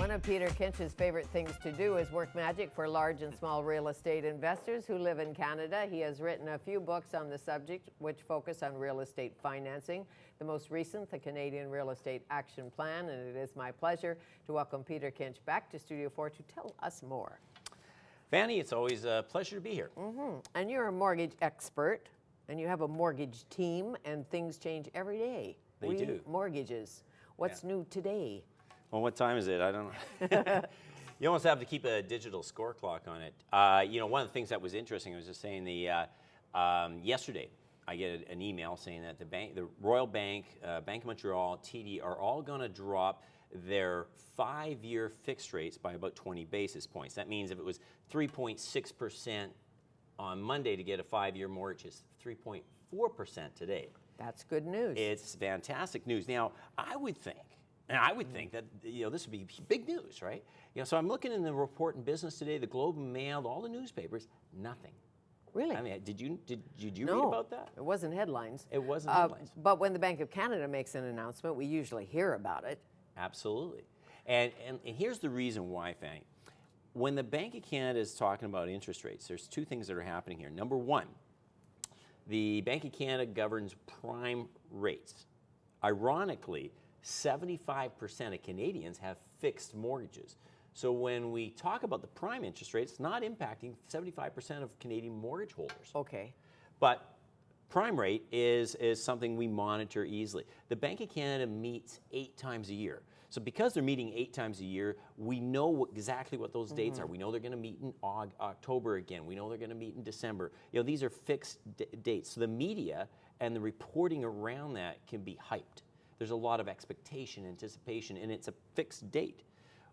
One of Peter Kinch's favorite things to do is work magic for large and small real estate investors who live in Canada. He has written a few books on the subject which focus on real estate financing. The most recent, the Canadian Real Estate Action Plan, and it is my pleasure to welcome Peter Kinch back to Studio 4 to tell us more. Fanny, it's always a pleasure to be here. And you're a mortgage expert, and you have a mortgage team, and things change every day. They do. Mortgages. What's new today? Well, what time is it? I don't know. You almost have to keep a digital score clock on it. One of the things that was interesting, I was just saying, yesterday I get an email saying that the Royal Bank, Bank of Montreal, TD are all going to drop their 5-year fixed rates by about 20 basis points. That means if it was 3.6% on Monday to get a 5-year mortgage, it's 3.4% today. That's good news. It's fantastic news. Now, I would think that this would be big news, right? So I'm looking in the Report in Business today, the Globe and Mail, all the newspapers, nothing. Really? I mean, did you No, read about that? It wasn't headlines. It wasn't headlines. But when the Bank of Canada makes an announcement, we usually hear about it. Absolutely. And here's the reason why, Fanny. When the Bank of Canada is talking about interest rates, there's two things that are happening here. Number one, the Bank of Canada governs prime rates. Ironically, 75% of Canadians have fixed mortgages. So when we talk about the prime interest rate, it's not impacting 75% of Canadian mortgage holders. Okay. But prime rate is something we monitor easily. The Bank of Canada meets 8 times a year. So because they're meeting 8 times a year, we know exactly what those dates are. We know they're going to meet in October again. We know they're going to meet in December. These are fixed dates. So the media and the reporting around that can be hyped. There's a lot of expectation, anticipation, and it's a fixed date.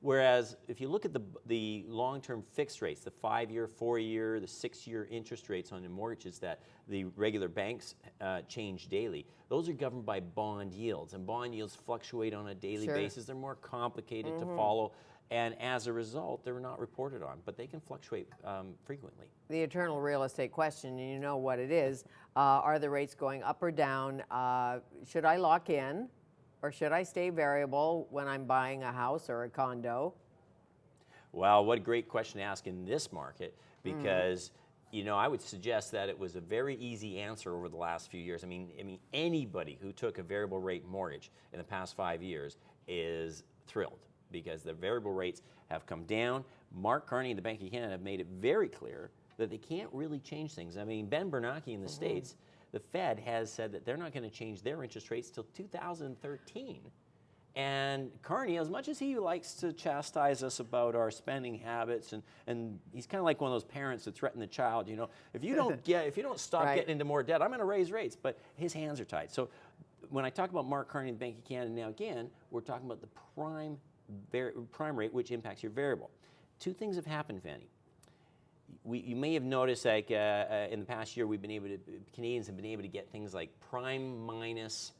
Whereas if you look at the long-term fixed rates, the 5-year, 4-year, the 6-year interest rates on the mortgages that the regular banks change daily, those are governed by bond yields. And bond yields fluctuate on a daily basis. They're more complicated to follow. And as a result, they're not reported on, but they can fluctuate frequently. The eternal real estate question, and you know what it is, are the rates going up or down? Should I lock in, or should I stay variable when I'm buying a house or a condo? Well, what a great question to ask in this market, because I would suggest that it was a very easy answer over the last few years. I mean, anybody who took a variable rate mortgage in the past 5 years is thrilled, because the variable rates have come down. Mark Carney and the Bank of Canada have made it very clear that they can't really change things. I mean, Ben Bernanke in the States, the Fed has said that they're not going to change their interest rates till 2013. And Carney, as much as he likes to chastise us about our spending habits, and he's kind of like one of those parents that threaten the child, if you don't stop getting into more debt, I'm going to raise rates. But his hands are tied. So when I talk about Mark Carney and the Bank of Canada, now again, we're talking about the prime rate, which impacts your variable. Two things have happened, Fanny. You may have noticed, like in the past year, Canadians have been able to get things like prime minus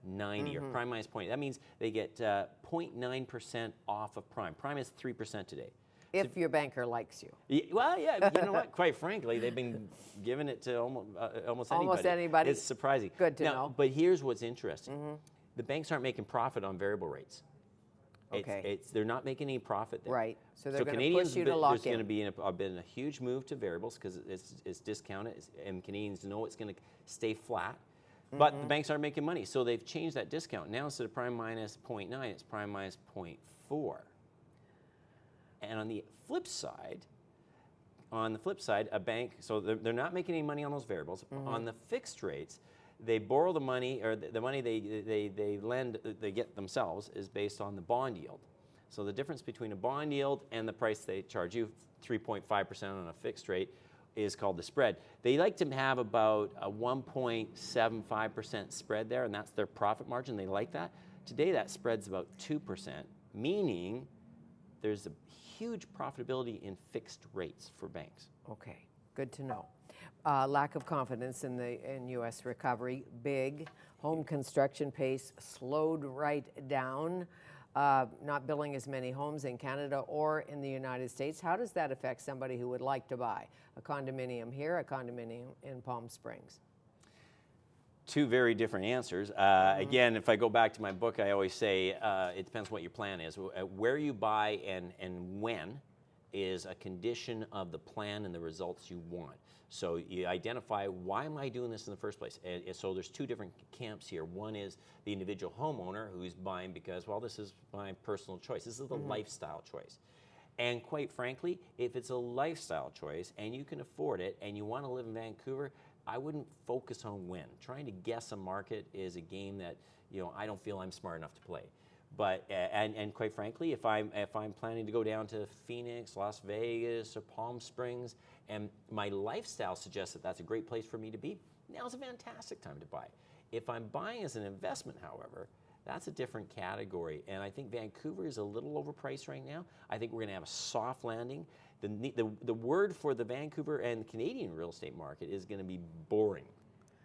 90 or prime minus 20. That means they get 0.9% off of prime. Prime is 3% today. If your banker likes you. Well, yeah, you know what? Quite frankly, they've been giving it to almost anybody. Almost anybody. It's surprising. Good to know. But here's what's interesting. The banks aren't making profit on variable rates. Okay. They're not making any profit there. Right. So they're going to push you to lock in. There's going to be been a huge move to variables because it's discounted, and Canadians know it's going to stay flat. But the banks aren't making money, so they've changed that discount. Now instead of prime minus 0.9, it's prime minus 0.4. And on the flip side, a bank, so they're not making any money on those variables. On the fixed rates, they borrow the money, or the money they lend, they get themselves, is based on the bond yield. So the difference between a bond yield and the price they charge you, 3.5% on a fixed rate, is called the spread. They like to have about a 1.75% spread there, and that's their profit margin. They like that. Today, that spread's about 2%, meaning there's a huge profitability in fixed rates for banks. Okay, good to know. Lack of confidence in U.S. recovery, big. Home construction pace slowed right down. Not building as many homes in Canada or in the United States. How does that affect somebody who would like to buy a condominium here, a condominium in Palm Springs? two very different answers. Again, if I go back to my book, I always say it depends what your plan is. Where you buy and when is a condition of the plan and the results you want. So you identify, why am I doing this in the first place? And so there's two different camps here. One is the individual homeowner who's buying because, well, this is my personal choice. This is the lifestyle choice. And quite frankly, if it's a lifestyle choice and you can afford it and you want to live in Vancouver, I wouldn't focus on when. Trying to guess a market is a game that, you know, I don't feel I'm smart enough to play. But and quite frankly, if I'm planning to go down to Phoenix, Las Vegas, or Palm Springs, and my lifestyle suggests that that's a great place for me to be, now's a fantastic time to buy. If I'm buying as an investment, however, that's a different category. And I think Vancouver is a little overpriced right now. I think we're going to have a soft landing. The word for the Vancouver and Canadian real estate market is going to be boring.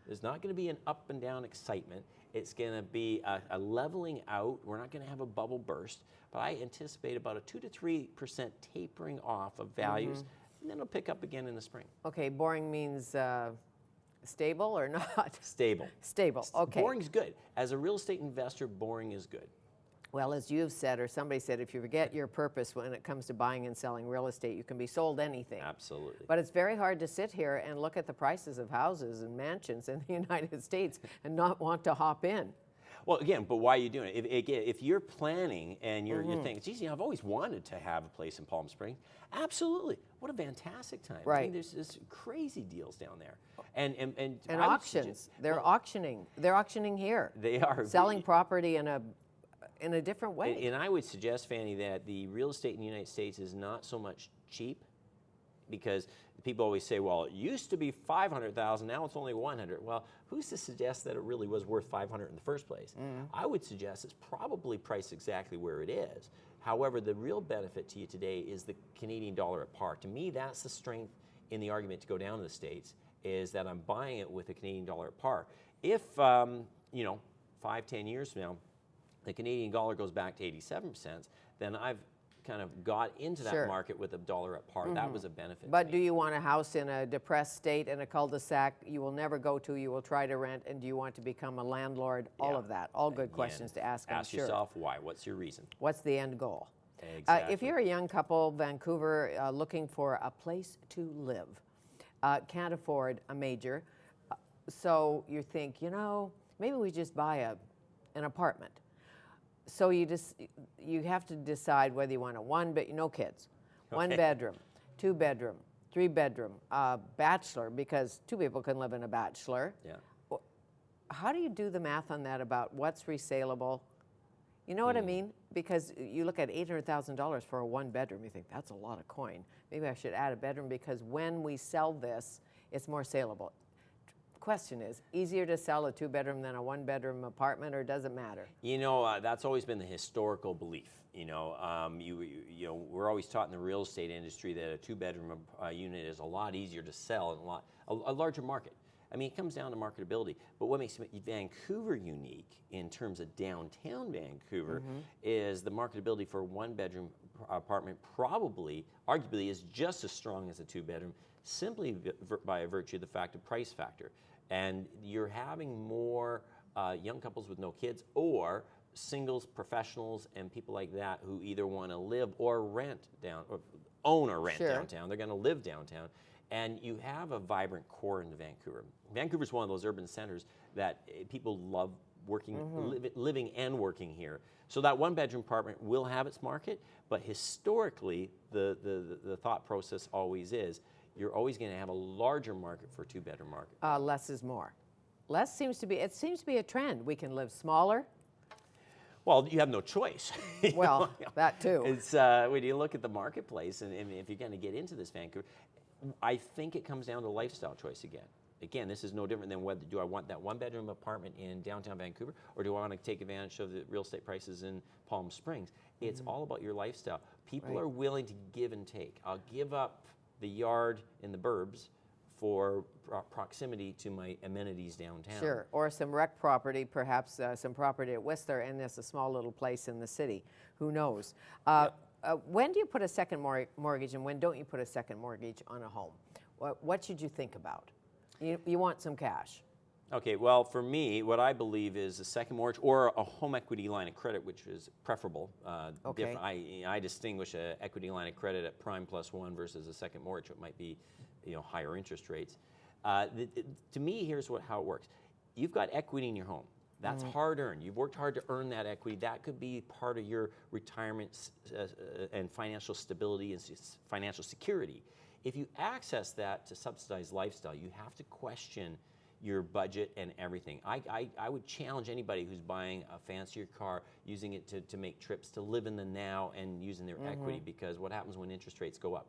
There's not going to be an up and down excitement. It's going to be a leveling out. We're not going to have a bubble burst, but I anticipate about a 2 to 3% tapering off of values, and then it'll pick up again in the spring. Okay, boring means stable or not? Stable. Stable, okay. Boring's good. As a real estate investor, boring is good. Well, as you've said, or somebody said, if you forget your purpose when it comes to buying and selling real estate, you can be sold anything. Absolutely. But it's very hard to sit here and look at the prices of houses and mansions in the United States and not want to hop in. Well, again, but why are you doing it? If you're planning and you're thinking, geez, you know, I've always wanted to have a place in Palm Springs, absolutely. What a fantastic time. Right. I mean, there's crazy deals down there. And auctions. They're auctioning. They're auctioning here. They are. Selling property in a different way. And I would suggest, Fanny, that the real estate in the United States is not so much cheap, because people always say, well, it used to be $500,000, now it's only $100,000. Well, who's to suggest that it really was worth $500,000 in the first place? I would suggest it's probably priced exactly where it is. However, the real benefit to you today is the Canadian dollar at par. To me, that's the strength in the argument to go down to the States, is that I'm buying it with the Canadian dollar at par. If, 5-10 years from now, the Canadian dollar goes back to 87 cents, then I've kind of got into that market with a dollar at par. That was a benefit. But do you want a house in a depressed state in a cul-de-sac you will never go to, you will try to rent, and do you want to become a landlord? All of that. All good questions to ask, I'm sure. Ask yourself why. What's your reason? What's the end goal? Exactly. If you're a young couple, Vancouver, looking for a place to live, can't afford a major, so you think, you know, maybe we just buy an apartment. So you have to decide whether you want no kids, 1 bedroom, 2 bedroom, 3 bedroom, bachelor, because 2 people can live in a bachelor. Yeah. How do you do the math on that about what's resaleable? You know what I mean? Because you look at $800,000 for a 1 bedroom, you think that's a lot of coin. Maybe I should add a bedroom, because when we sell this, it's more saleable. Question is, easier to sell a 2 bedroom than a 1 bedroom apartment, or does it matter? You know, that's always been the historical belief. You know, we're always taught in the real estate industry that a 2 bedroom unit is a lot easier to sell and a larger market. I mean, it comes down to marketability. But what makes Vancouver unique in terms of downtown Vancouver is the marketability for a 1 bedroom apartment probably, arguably, is just as strong as a 2 bedroom, simply by virtue of the fact of price factor. And you're having more young couples with no kids, or singles, professionals, and people like that who either want to live or rent or own or rent downtown. They're going to live downtown. And you have a vibrant core in Vancouver. Vancouver's one of those urban centers that people love working, living and working here. So that 1 bedroom apartment will have its market, but historically, the thought process always is, you're always going to have a larger market for a 2 bedroom market. Less is more. Less seems to be a trend. We can live smaller. Well, you have no choice. Well, that too. It's when you look at the marketplace, and if you're going to get into this Vancouver, I think it comes down to lifestyle choice again. Again, this is no different than whether do I want that 1 bedroom apartment in downtown Vancouver, or do I want to take advantage of the real estate prices in Palm Springs? It's all about your lifestyle. People are willing to give and take. I'll give up the yard in the burbs for proximity to my amenities downtown. Sure, or some rec property, perhaps some property at Whistler, and there's a small little place in the city. Who knows? When do you put a second mortgage, and when don't you put a second mortgage on a home? What should you think about? You want some cash. Okay, well, for me, what I believe is a second mortgage or a home equity line of credit, which is preferable. Okay. I distinguish an equity line of credit at prime plus one versus a second mortgage, it might be, higher interest rates. To me, here's how it works. You've got equity in your home. That's hard earned. You've worked hard to earn that equity. That could be part of your retirement and financial stability and financial security. If you access that to subsidize lifestyle, you have to question your budget and everything. I would challenge anybody who's buying a fancier car, using it to make trips, to live in the now and using their equity, because what happens when interest rates go up?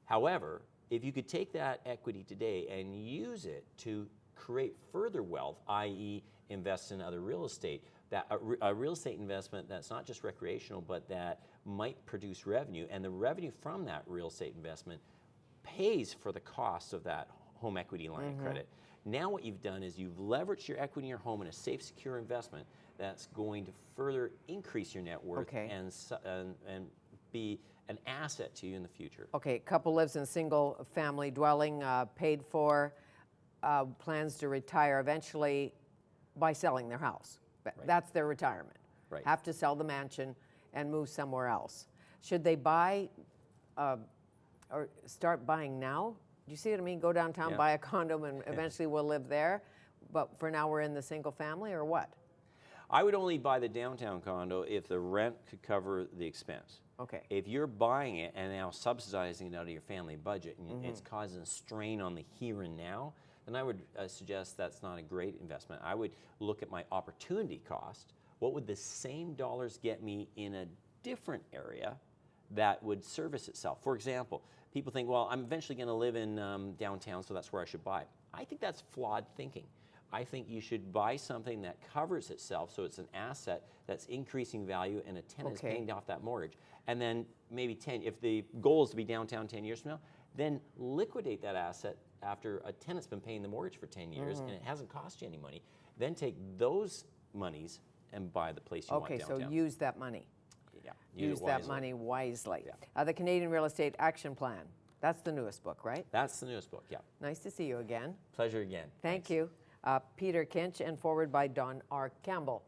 However, if you could take that equity today and use it to create further wealth, i.e. invest in other real estate, that a real estate investment that's not just recreational, but that might produce revenue, and the revenue from that real estate investment pays for the cost of that home equity line of credit. Now what you've done is you've leveraged your equity in your home in a safe, secure investment that's going to further increase your net worth and be an asset to you in the future. Okay, couple lives in single family dwelling, paid for, plans to retire eventually by selling their house. Right. That's their retirement. Right. Have to sell the mansion and move somewhere else. Should they buy or start buying now? Do you see what I mean? Go downtown, buy a condo, and eventually we'll live there. But for now, we're in the single family, or what? I would only buy the downtown condo if the rent could cover the expense. Okay. If you're buying it and now subsidizing it out of your family budget, and it's causing a strain on the here and now, then I would suggest that's not a great investment. I would look at my opportunity cost. What would the same dollars get me in a different area that would service itself? For example, people think, well, I'm eventually going to live in downtown, so that's where I should buy. I think that's flawed thinking. I think you should buy something that covers itself, so it's an asset that's increasing value and a tenant is paying off that mortgage. And then maybe if the goal is to be downtown 10 years from now, then liquidate that asset after a tenant's been paying the mortgage for 10 years and it hasn't cost you any money. Then take those monies and buy the place you want downtown. Okay, so use that money. Yeah, Use that money wisely. The Canadian Real Estate Action Plan. That's the newest book, right? That's the newest book, yeah. Nice to see you again. Pleasure again. Thank Thanks. you. Peter Kinch, and forward by Don R. Campbell.